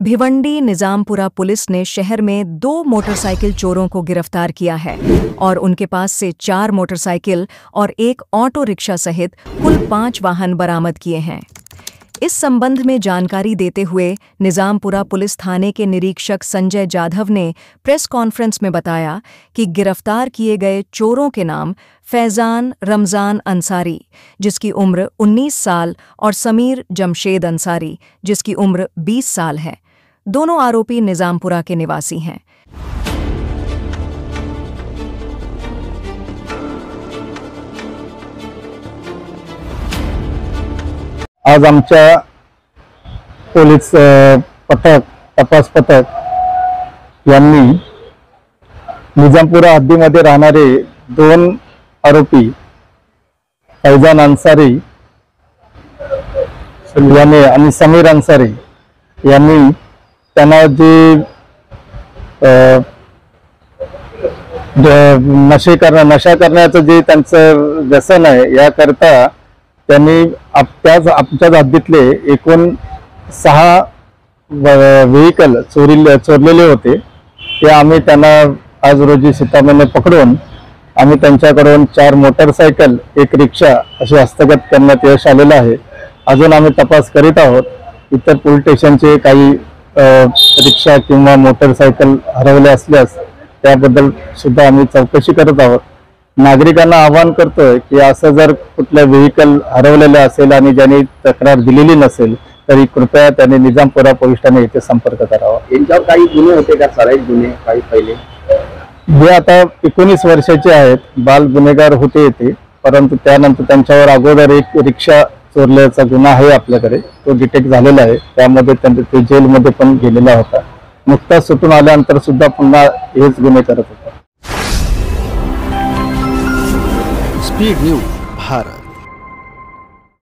Bhiwandi Nizampura police ने शहर में 2 मोटरसाइकिल चोरों को गिरफ्तार किया है और उनके पास से 4 मोटरसाइकिल और 1 ऑटो रिक्शा सहित कुल 5 वाहन बरामद किए हैं। इस संबंध में जानकारी देते हुए निजामपुरा पुलिस थाने के निरीक्षक संजय जाधव ने प्रेस कॉन्फ्रेंस में बताया कि गिरफ्तार किए गए चोरों के नाम फैजान रमजान अंसारी, जिसकी उम्र 19 साल, और समीर जमशेद अंसारी, जिसकी उम्र 20 साल है। दोनों आरोपी निजामपुरा के निवासी हैं। आज आमच्या पोलीस तपास पथक यांनी निजामपुरा हद्दीमध्ये राहणारे 2 आरोपी फैजान अंसारी याने आणि समीर अंसारी यांनी त्यांना जे नशा करण्याचं जे त्यांचं व्यसन आहे याकरता त्यांनी आमच्याच हद्दीतले एकूण 6 व्हेकल चोरलेले होते। ते आम्ही त्यांना आज रोजी सीतामने पकडून आम्ही त्यांच्याकडून 4 मोटरसायकल 1 रिक्षा असे हस्तगत करण्यात यश आलेलं आहे। अजून आम्ही तपास करीत आहोत। इतर पोलीस स्टेशनचे काही रिक्षा किंवा मोटरसायकल हरवले असल्यास त्याबद्दल सुद्धा आम्ही चौकशी करत आहोत। नागरिकांना आवाहन करतोय की असं जर कुठलं व्हेकल हरवलेलं असेल आणि ज्यांनी तक्रार दिलेली नसेल तरी कृपया त्यांनी निजामपुरा पोलीस ठाणे येथे संपर्क करावा। यांच्यावर काही गुन्हे होते का? सराईत गुन्हे काही पहिले? हे आता 19 वर्षाचे आहेत, बाल गुन्हेगार होते येते, परंतु त्यानंतर त्यांच्यावर अगोदर एक रिक्षा चोरल्याचा गुन्हा आहे आपल्याकडे, तो डिटेक्ट झालेला आहे। त्यामध्ये ते जेलमध्ये पण गेलेला होता। नुकताच सुटून आल्यानंतर सुद्धा पुन्हा हेच गुन्हे करत होता। Speed news Bharat.